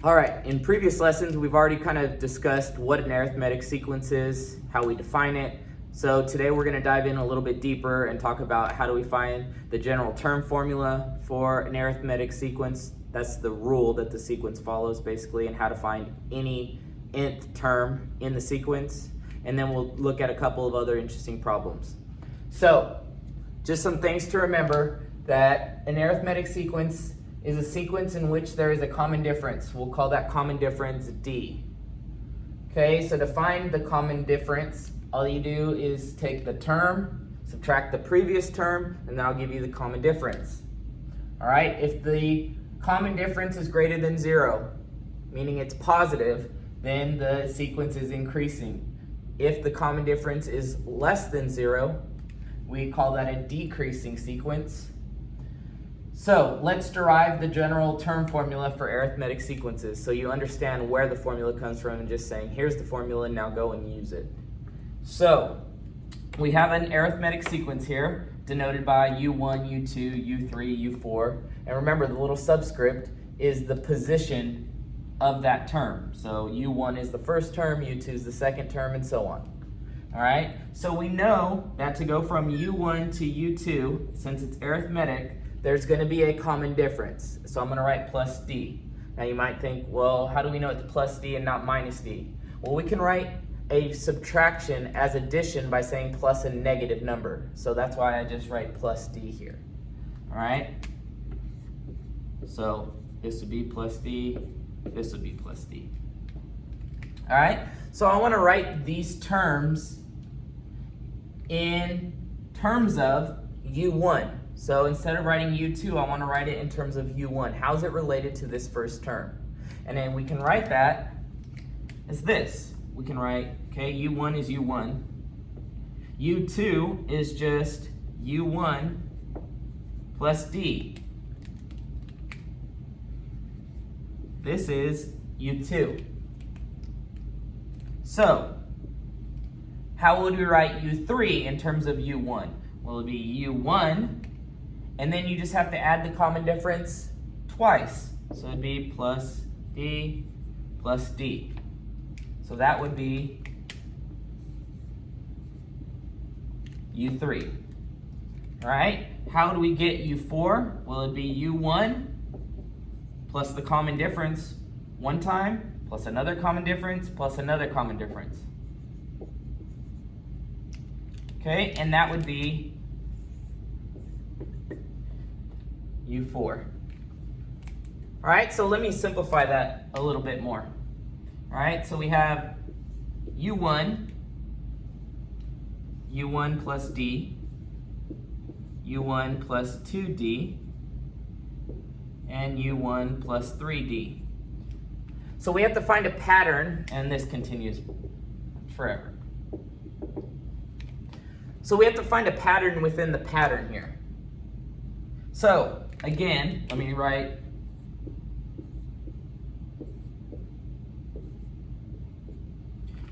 All right, in previous lessons, we've already kind of discussed what an arithmetic sequence is, how we define it. So today we're gonna dive in a little bit deeper and talk about how do we find the general term formula for an arithmetic sequence. That's the rule that the sequence follows basically, and how to find any nth term in the sequence. And then we'll look at a couple of other interesting problems. So just some things to remember, that an arithmetic sequence is a sequence in which there is a common difference. We'll call that common difference D. Okay, so to find the common difference, all you do is take the term, subtract the previous term, and then I'll give you the common difference. All right, if the common difference is greater than 0, meaning it's positive, then the sequence is increasing. If the common difference is less than 0, we call that a decreasing sequence. So let's derive the general term formula for arithmetic sequences so you understand where the formula comes from, and just saying, here's the formula, now go and use it. So we have an arithmetic sequence here denoted by U1, U2, U3, U4. And remember, the little subscript is the position of that term. So U1 is the first term, U2 is the second term, and so on. All right, so we know that to go from U1 to U2, since it's arithmetic, there's going to be a common difference. So I'm going to write plus D. Now you might think, well, how do we know it's plus D and not minus D? Well, we can write a subtraction as addition by saying plus a negative number. So that's why I just write plus D here. All right? So this would be plus D, this would be plus D. All right? So I want to write these terms in terms of U1. So instead of writing U2, I want to write it in terms of U1. How's it related to this first term? And then we can write that as this. We can write, okay, U1 is U1. U2 is just U1 plus D. This is U2. So, how would we write U3 in terms of U1? Well, it would be U1, and then you just have to add the common difference twice. So it'd be plus D plus D. So that would be U3. All right, how do we get U4? Well, it'd be U1 plus the common difference one time, plus another common difference, plus another common difference. Okay, and that would be U4. All right, so let me simplify that a little bit more. All right, so we have U1 plus D, U1 plus 2D, and U1 plus 3D. So we have to find a pattern, and this continues forever. So we have to find a pattern within the pattern here. So again, let me write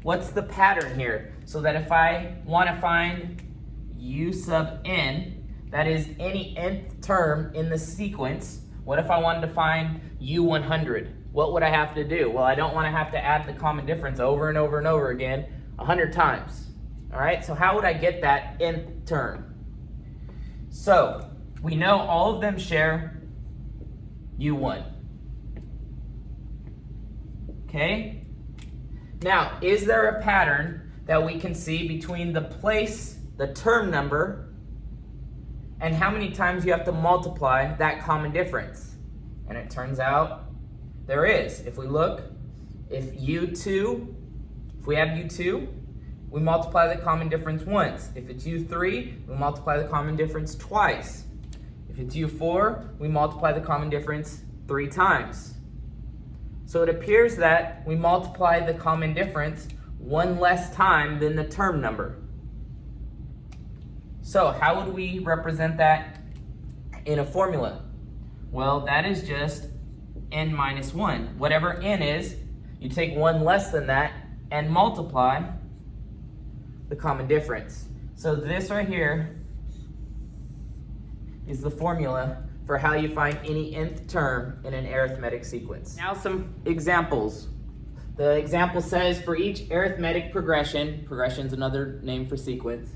what's the pattern here, so that if I want to find U sub n, that is any nth term in the sequence. What if I wanted to find U100? What would I have to do? Well, I don't want to have to add the common difference over and over and over again 100 times. All right, so how would I get that nth term? So we know all of them share U1. Okay? Now, is there a pattern that we can see between the place, the term number, and how many times you have to multiply that common difference? And it turns out there is. If we look, if we have U2, we multiply the common difference once. If it's U3, we multiply the common difference twice. If it's U4, we multiply the common difference 3 times. So it appears that we multiply the common difference one less time than the term number. So how would we represent that in a formula? Well, that is just n minus 1. Whatever n is, you take one less than that and multiply the common difference. So this right here is the formula for how you find any nth term in an arithmetic sequence. Now some examples. The example says for each arithmetic progression is another name for sequence,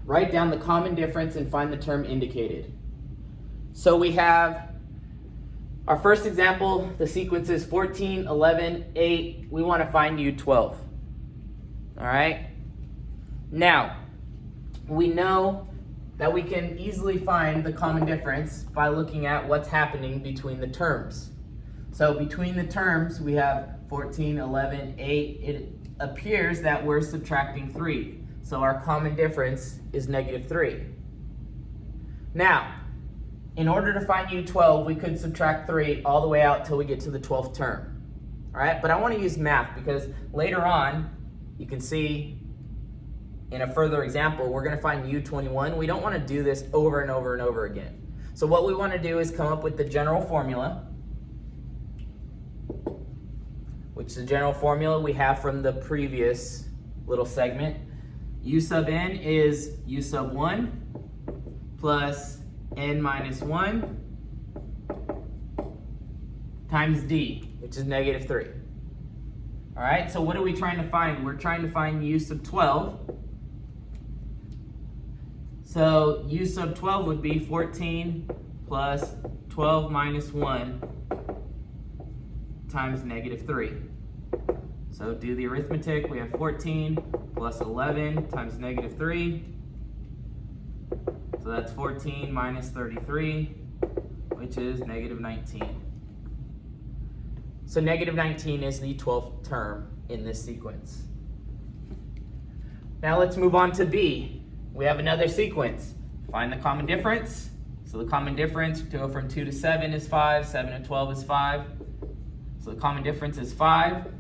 write down the common difference and find the term indicated. So we have our first example, the sequence is 14, 11, 8. We want to find U12. All right? Now, we know that we can easily find the common difference by looking at what's happening between the terms. So between the terms, we have 14, 11, 8. It appears that we're subtracting 3. So our common difference is -3. Now, in order to find U12, we could subtract 3 all the way out till we get to the 12th term. All right, but I want to use math because later on, you can see in a further example, we're going to find U21. We don't want to do this over and over and over again. So what we want to do is come up with the general formula, which the general formula we have from the previous little segment. U sub n is U sub 1 plus n minus 1 times d, which is -3. All right, so what are we trying to find? We're trying to find U sub 12. So U sub 12 would be 14 plus 12 minus 1 times -3. So do the arithmetic. We have 14 plus 11 times -3. So that's 14 minus 33, which is -19. So -19 is the 12th term in this sequence. Now let's move on to B. We have another sequence. Find the common difference. So the common difference to go from 2 to 7 is 5, 7 to 12 is 5. So the common difference is 5.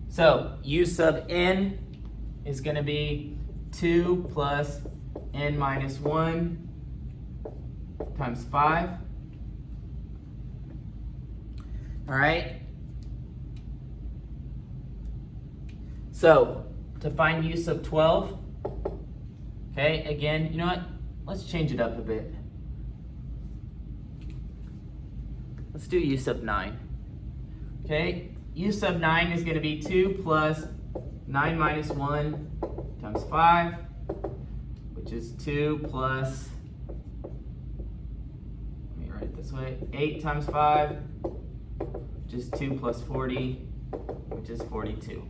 So U sub n is going to be 2 plus n minus 1 times 5. All right. So to find U sub 12, okay, again, you know what? Let's change it up a bit. Let's do U sub 9. Okay, U sub 9 is going to be 2 plus 9 minus 1 times 5, which is 2 plus, let me write it this way, 8 times 5, which is 2 plus 40, which is 42.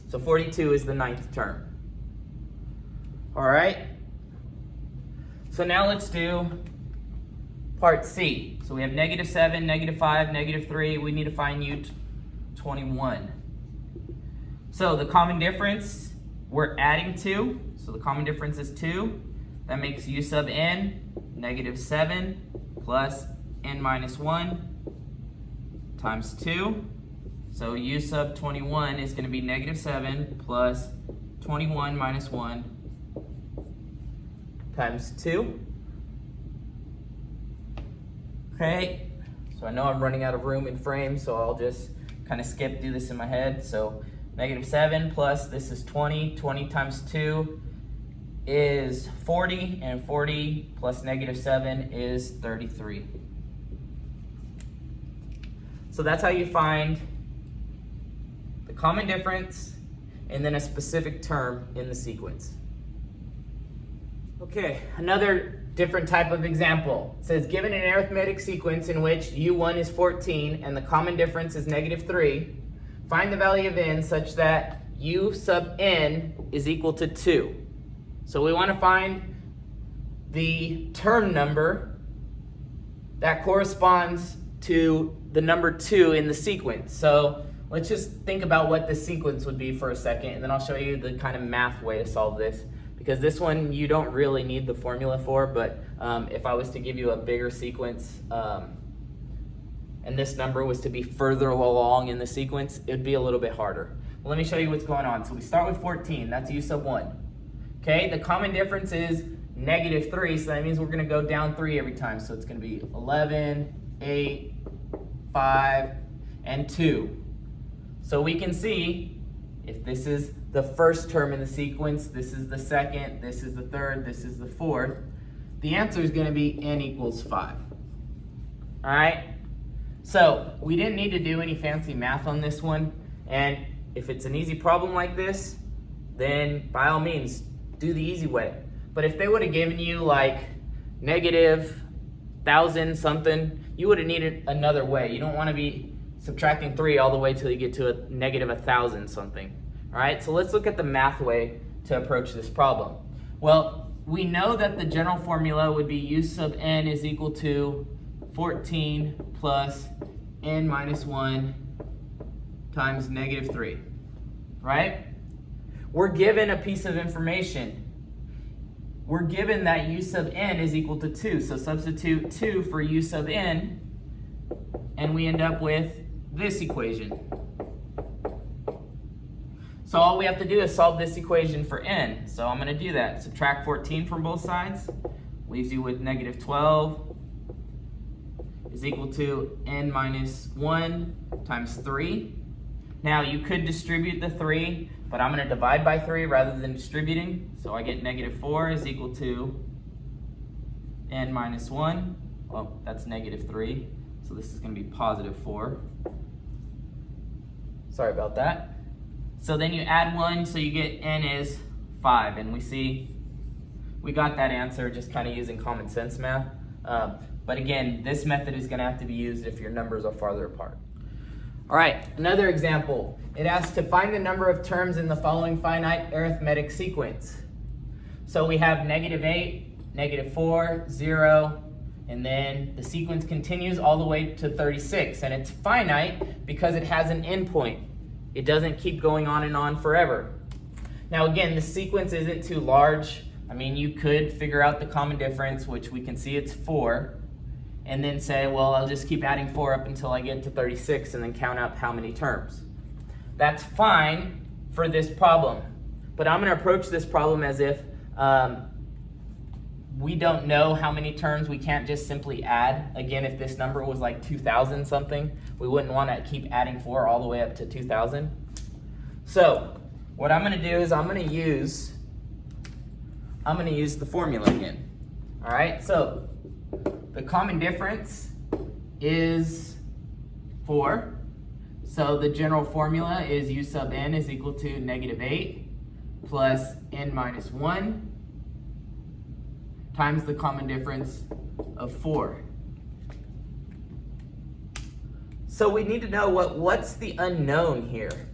So 42 is the 9th term. All right. So now let's do part C. So we have -7, -5, -3. We need to find U21. So the common difference, we're adding 2. So the common difference is 2. That makes U sub n -7 plus n minus 1 times 2. So U sub 21 is going to be -7 plus 21 minus 1 times 2. Okay, so I know I'm running out of room in frame, so I'll just kind of do this in my head. So -7 plus this is 20. 20 times 2 is 40, and 40 plus -7 is 33. So that's how you find the common difference and then a specific term in the sequence. Okay, another different type of example. It says, given an arithmetic sequence in which U1 is 14 and the common difference is -3, find the value of n such that U sub n is equal to 2. So we want to find the term number that corresponds to the number 2 in the sequence. So let's just think about what the sequence would be for a second, and then I'll show you the kind of math way to solve this. Because this one you don't really need the formula for, but if I was to give you a bigger sequence and this number was to be further along in the sequence, it would be a little bit harder. Well, let me show you what's going on. So we start with 14, that's U sub 1. Okay, the common difference is -3, so that means we're going to go down 3 every time. So it's going to be 11, 8, 5, and 2. So we can see If this is the first term in the sequence, this is the second, this is the third, this is the fourth, the answer is going to be n equals 5. All right? So we didn't need to do any fancy math on this one, and if it's an easy problem like this, then by all means, do the easy way. But if they would have given you like negative 1,000 something, you would have needed another way. You don't want to be subtracting 3 all the way till you get to a negative 1,000 something. All right, so let's look at the math way to approach this problem. Well, we know that the general formula would be u sub n is equal to 14 plus n minus 1 times negative 3, right? We're given a piece of information. We're given that u sub n is equal to 2, so substitute 2 for u sub n, and we end up with this equation. So all we have to do is solve this equation for n. So I'm going to do that. Subtract 14 from both sides, leaves you with negative 12 is equal to n minus 1 times 3. Now you could distribute the 3, but I'm going to divide by 3 rather than distributing. So I get negative 4 is equal to n minus 1. Well, that's negative 3. So this is going to be positive 4. Sorry about that. So then you add 1, so you get n is 5. And we see we got that answer just kind of using common sense math. But again, this method is going to have to be used if your numbers are farther apart. All right, another example. It asks to find the number of terms in the following finite arithmetic sequence. So we have negative 8, negative 4, 0, and then the sequence continues all the way to 36. And it's finite because it has an endpoint. It doesn't keep going on and on forever. Now again, the sequence isn't too large. I mean, you could figure out the common difference, which we can see it's 4. And then say, well, I'll just keep adding 4 up until I get to 36 and then count up how many terms. That's fine for this problem. But I'm going to approach this problem as if we don't know how many terms. We can't just simply add. Again, if this number was like 2,000 something, we wouldn't want to keep adding 4 all the way up to 2,000. So what I'm going to do is I'm going to use the formula again. All right, so the common difference is 4. So the general formula is u sub n is equal to negative 8 plus n minus 1 times the common difference of 4. So we need to know what's the unknown here.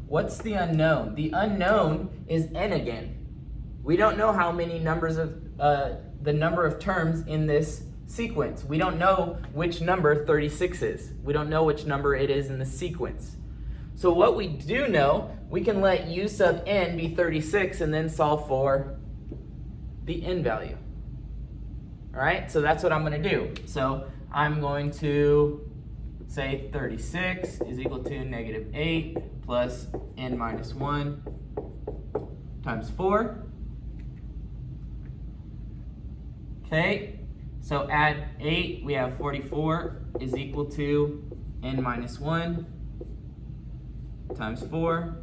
What's the unknown? The unknown is n again. We don't know how many numbers of the number of terms in this sequence. We don't know which number 36 is. We don't know which number it is in the sequence. So what we do know, we can let u sub n be 36 and then solve for the n value. All right, so that's what I'm going to do. So I'm going to say 36 is equal to negative 8 plus n minus 1 times 4. Okay, so add 8, we have 44 is equal to n minus 1 times 4.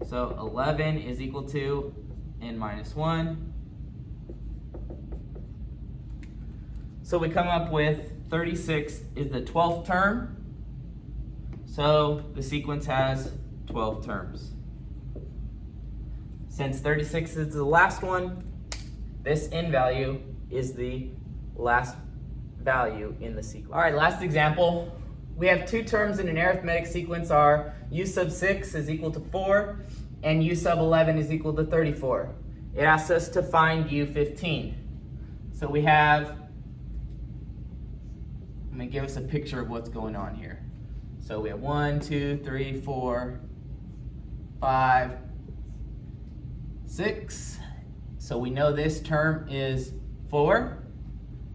So 11 is equal to n minus 1. So we come up with 36 is the 12th term. So the sequence has 12 terms. Since 36 is the last one, this n value is the last value in the sequence. All right, last example. We have 2 terms in an arithmetic sequence are u sub 6 is equal to 4 and u sub 11 is equal to 34. It asks us to find u15. So we have, I'm going to give us a picture of what's going on here. So we have 1, 2, 3, 4, 5, 6. So we know this term is 4.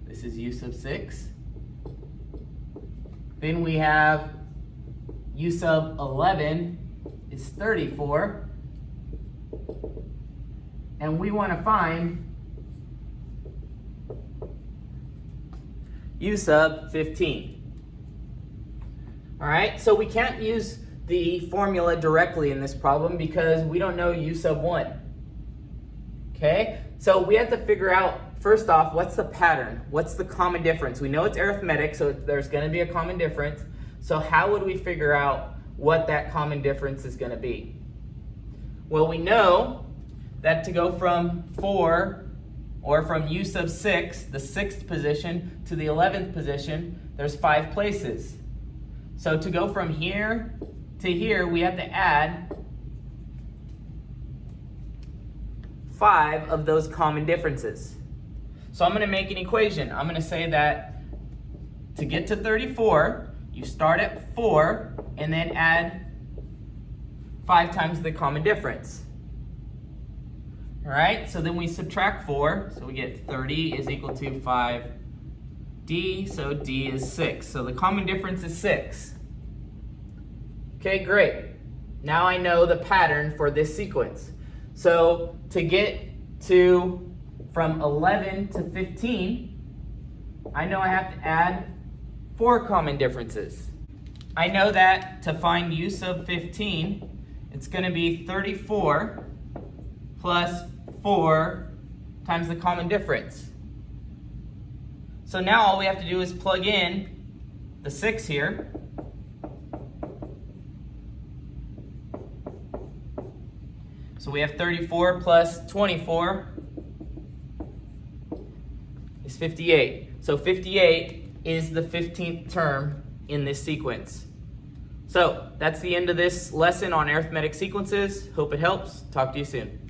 This is u sub 6. Then we have u sub 11 is 34. And we want to find u sub 15. All right, so we can't use the formula directly in this problem because we don't know u sub 1. Okay, so we have to figure out, first off, what's the pattern? What's the common difference? We know it's arithmetic, so there's going to be a common difference. So how would we figure out what that common difference is going to be? Well, we know that to go from 4, or from u sub 6, the 6th position, to the 11th position, there's 5 places. So to go from here to here, we have to add 5 of those common differences. So I'm going to make an equation. I'm going to say that to get to 34, you start at 4 and then add 5 times the common difference. All right, so then we subtract 4, so we get 30 is equal to 5d, so d is 6. So the common difference is 6. Okay, great. Now I know the pattern for this sequence. So to get to from 11 to 15, I know I have to add 4 common differences. I know that to find u sub 15, it's going to be 34 plus 4 times the common difference. So now all we have to do is plug in the 6 here. So we have 34 plus 24 is 58. So 58 is the 15th term in this sequence. So that's the end of this lesson on arithmetic sequences. Hope it helps. Talk to you soon.